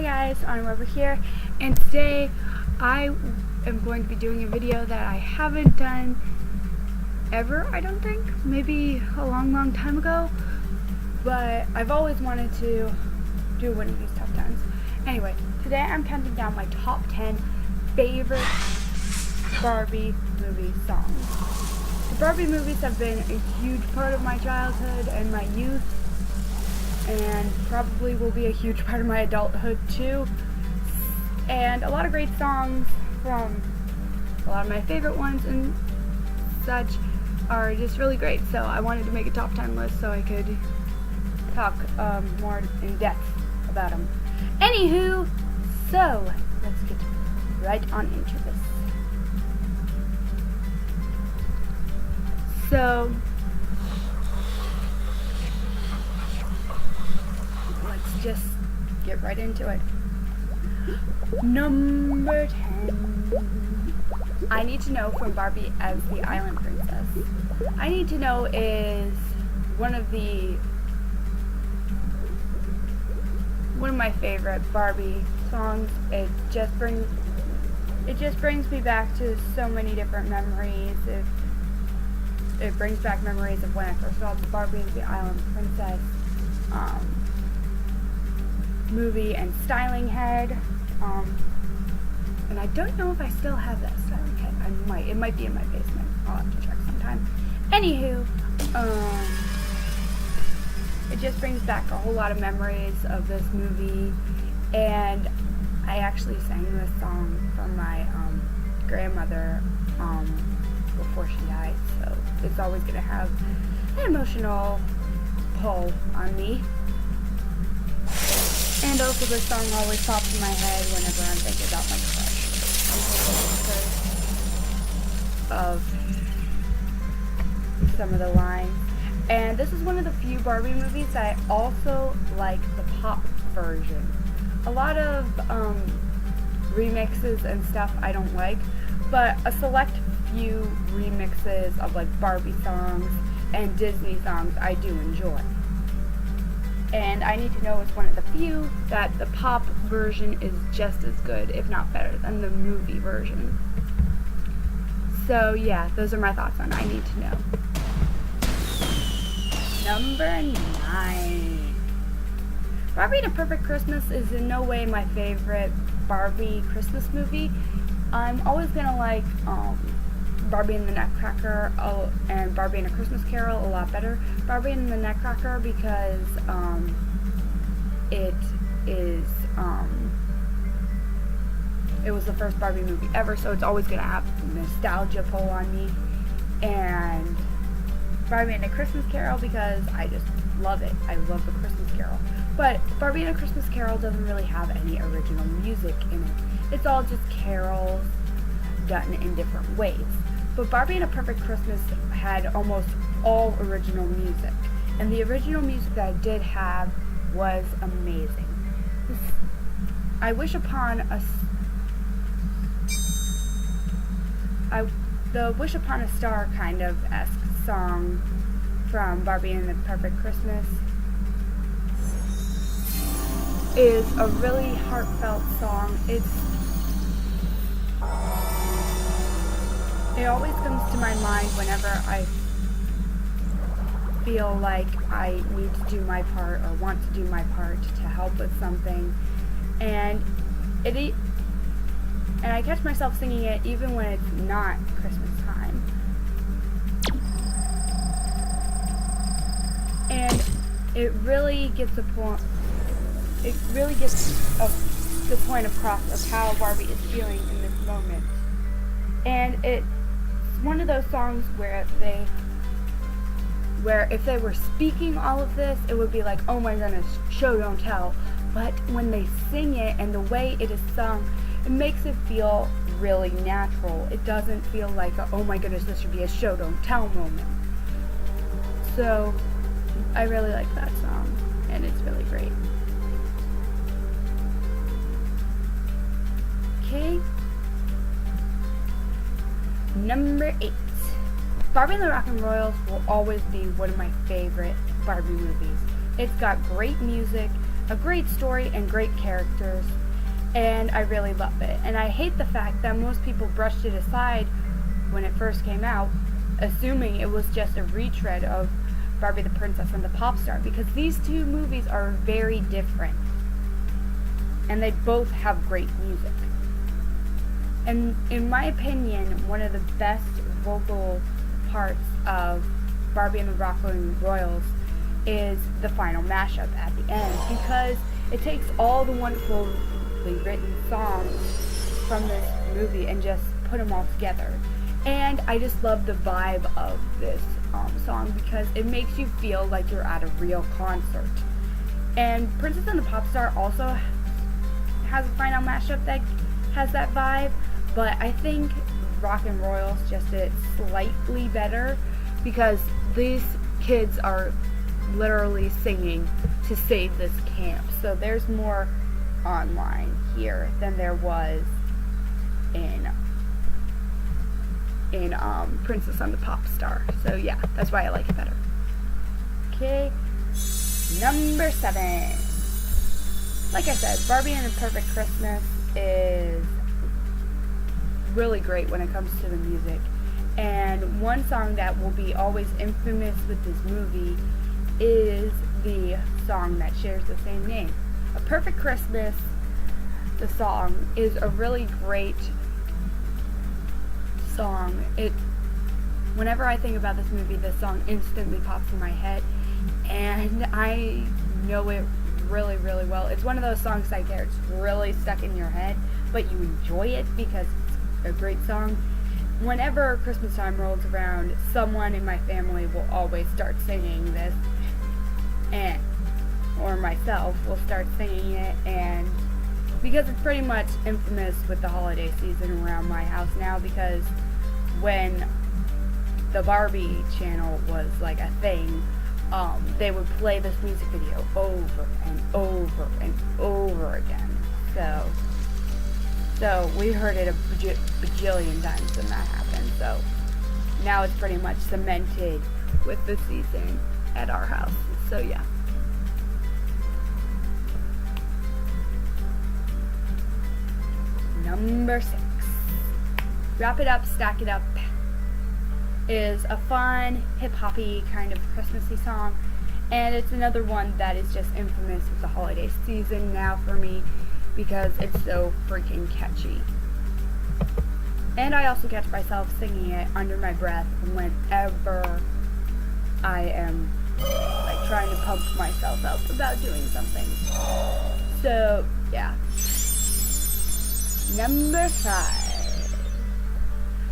Hey guys, I'm over here, and today I am going to be doing a video that I haven't done ever, I don't think. Maybe a long time ago, but I've always wanted to do one of these top 10s. Anyway, today I'm counting down my top 10 favorite Barbie movie songs. The Barbie movies have been a huge part of my childhood and my youth, and probably will be a huge part of my adulthood too. And a lot of great songs from a lot of my favorite ones and such are just really great. So I wanted to make a top 10 list so I could talk more in depth about them. Anywho, so let's get right on into this. So let's just get right into it. Number 10. I Need to Know from Barbie as the Island Princess. I Need to Know is one of my favorite Barbie songs. It just brings me back to so many different memories. It brings back memories of when I first saw the Barbie as the Island Princess movie and styling head. And I don't know if I still have that styling head. It might be in my basement. I'll have to check sometime. Anywho, it just brings back a whole lot of memories of this movie, and I actually sang this song for my grandmother before she died, so it's always gonna have an emotional pull on me. And also this song always pops in my head whenever I'm thinking about my crush. Of some of the lines. And this is one of the few Barbie movies that I also like the pop version. A lot of remixes and stuff I don't like, but a select few remixes of like Barbie songs and Disney songs I do enjoy. And I Need to Know is one of the few that the pop version is just as good, if not better, than the movie version. So yeah, those are my thoughts on I Need to Know. Number 9. Barbie and a Perfect Christmas is in no way my favorite Barbie Christmas movie. I'm always gonna like Barbie and the Nutcracker and Barbie and a Christmas Carol a lot better. Barbie and the Nutcracker because it was the first Barbie movie ever, so it's always gonna have nostalgia pull on me. And Barbie and a Christmas Carol because I just love it. I love the Christmas Carol. But Barbie and a Christmas Carol doesn't really have any original music in it. It's all just carols done in different ways. But Barbie and a Perfect Christmas had almost all original music. And the original music that I did have was amazing. The Wish Upon a Star kind of esque song from Barbie and the Perfect Christmas is a really heartfelt song. It always comes to my mind whenever I feel like I need to do my part or want to do my part to help with something, and I catch myself singing it even when it's not Christmas time. And it really gets the point. It really gets the point across of how Barbie is feeling in this moment. And it's one of those songs where if they were speaking all of this, it would be like, oh my goodness, show don't tell. But when they sing it and the way it is sung, it makes it feel really natural. It doesn't feel like oh my goodness, this should be a show don't tell moment. So I really like that song, and it's really great. Okay. Number 8. Barbie and the Rock'n'Royals will always be one of my favorite Barbie movies. It's got great music, a great story and great characters, and I really love it. And I hate the fact that most people brushed it aside when it first came out, assuming it was just a retread of Barbie the Princess and the Pop Star, because these two movies are very different. And they both have great music. And in my opinion, one of the best vocal parts of Barbie and the Rockaway Royals is the final mashup at the end, because it takes all the wonderfully written songs from this movie and just put them all together. And I just love the vibe of this song because it makes you feel like you're at a real concert. And Princess and the Pop Star also has a final mashup that has that vibe, but I think Rock and Royals just did it slightly better because these kids are literally singing to save this camp. So there's more online here than there was in Princess and the Pop Star. So yeah, that's why I like it better. Okay, number 7. Like I said, Barbie and a Perfect Christmas is really great when it comes to the music. And one song that will be always infamous with this movie is the song that shares the same name. A Perfect Christmas, the song, is a really great song. Whenever I think about this movie, this song instantly pops in my head, and I know it really, really well. It's one of those songs that gets really stuck in your head, but you enjoy it because it's a great song. Whenever Christmas time rolls around, someone in my family will always start singing this, or myself will start singing it, and because it's pretty much infamous with the holiday season around my house now, because when the Barbie channel was like a thing, they would play this music video over and over and over again. So we heard it a bajillion times when that happened. So now it's pretty much cemented with the season at our house. So yeah. Number 6. Wrap It Up, Stack It Up is a fun, hip-hoppy kind of Christmassy song, and it's another one that is just infamous with the holiday season now for me because it's so freaking catchy. And I also catch myself singing it under my breath whenever I am like trying to pump myself up about doing something. So yeah. Number 5.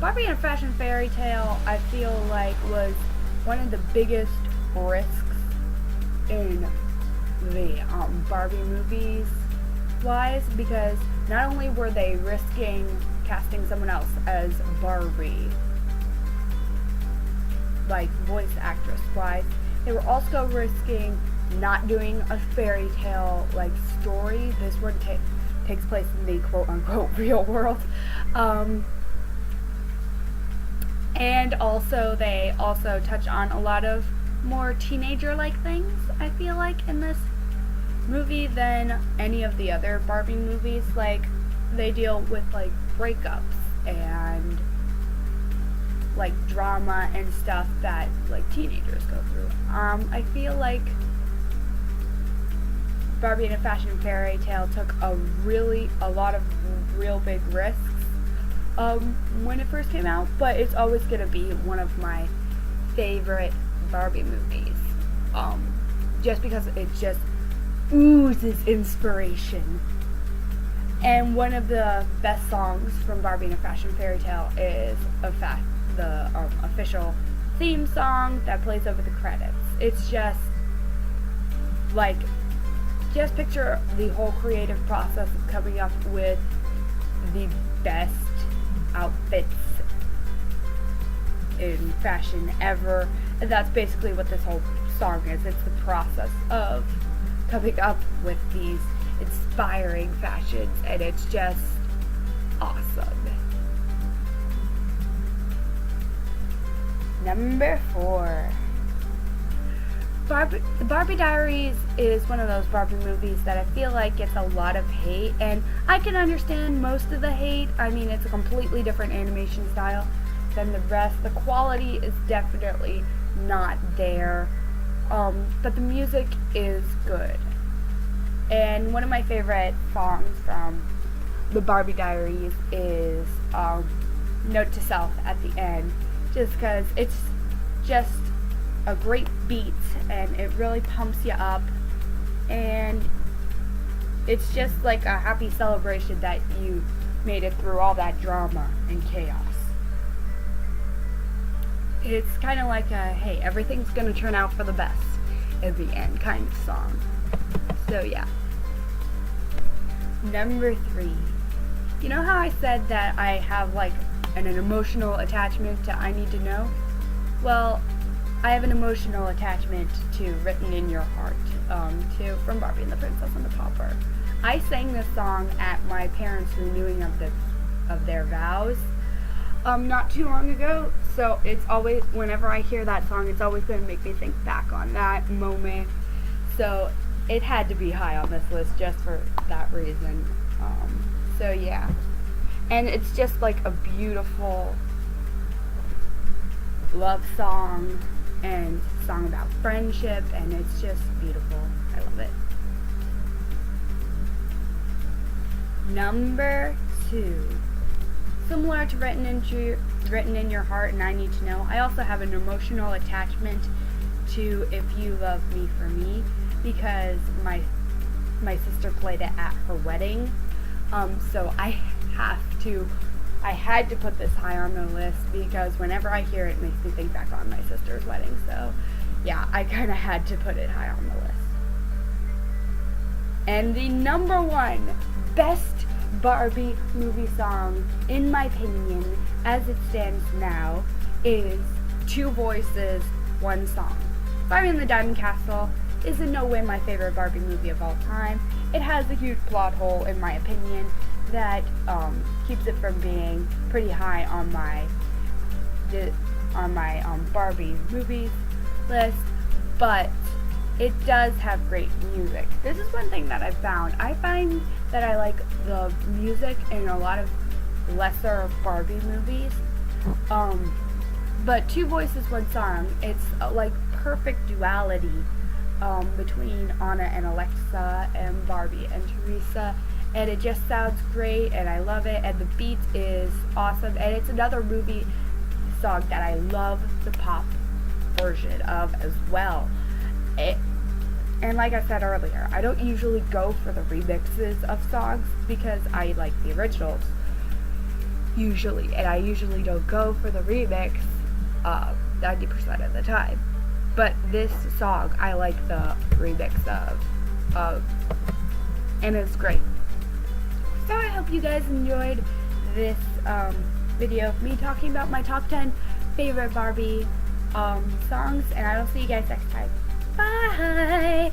Barbie and a Fashion Fairy Tale, I feel like, was one of the biggest risks in the Barbie movies wise, because not only were they risking casting someone else as Barbie, like voice actress wise, they were also risking not doing a fairy tale like story. This one takes place in the quote-unquote real world. And also, they also touch on a lot of more teenager-like things, I feel like, in this movie than any of the other Barbie movies. Like, they deal with, like, breakups and, like, drama and stuff that, like, teenagers go through. I feel like Barbie and a Fashion Fairy Tale took a lot of real big risks when it first came out, but it's always going to be one of my favorite Barbie movies, just because it just oozes inspiration. And one of the best songs from Barbie and a Fashion Fairy Tale is the official theme song that plays over the credits. It's just like, just picture the whole creative process of coming up with the best outfits in fashion ever. And that's basically what this whole song is. It's the process of coming up with these inspiring fashions, and it's just awesome. Number 4. The Barbie Diaries is one of those Barbie movies that I feel like gets a lot of hate, and I can understand most of the hate. I mean, it's a completely different animation style than the rest. The quality is definitely not there, but the music is good. And one of my favorite songs from the Barbie Diaries is Note to Self at the end, just because it's just a great beat and it really pumps you up, and it's just like a happy celebration that you made it through all that drama and chaos. It's kind of like a, hey, everything's gonna turn out for the best at the end kind of song. So yeah. Number 3. You know how I said that I have like an emotional attachment to I Need to Know? Well, I have an emotional attachment to Written in Your Heart, from Barbie and the Princess and the Pauper. I sang this song at my parents' renewing of their vows not too long ago, so it's always, whenever I hear that song, it's always going to make me think back on that moment. So it had to be high on this list just for that reason. So yeah. And it's just like a beautiful love song and song about friendship, and it's just beautiful. I love it. Number 2. Similar to Written in Your Heart and I Need to Know, I also have an emotional attachment to If You Love Me for Me, because my sister played it at her wedding. So I had to put this high on the list because whenever I hear it, it makes me think back on my sister's wedding. So yeah, I kind of had to put it high on the list. And the number 1 best Barbie movie song, in my opinion, as it stands now, is Two Voices, One Song. Barbie and the Diamond Castle is in no way my favorite Barbie movie of all time. It has a huge plot hole, in my opinion, that keeps it from being pretty high on my Barbie movies list, but it does have great music. This is one thing that I've found. I find that I like the music in a lot of lesser Barbie movies, but Two Voices, One Song, it's like perfect duality between Anna and Alexa and Barbie and Teresa, and it just sounds great, and I love it, and the beat is awesome, and it's another movie song that I love the pop version of as well. And like I said earlier, I don't usually go for the remixes of songs because I like the originals usually, and I usually don't go for the remix 90% of the time. But this song, I like the remix of, and it's great. So I hope you guys enjoyed this video of me talking about my top 10 favorite Barbie songs, and I will see you guys next time. Bye!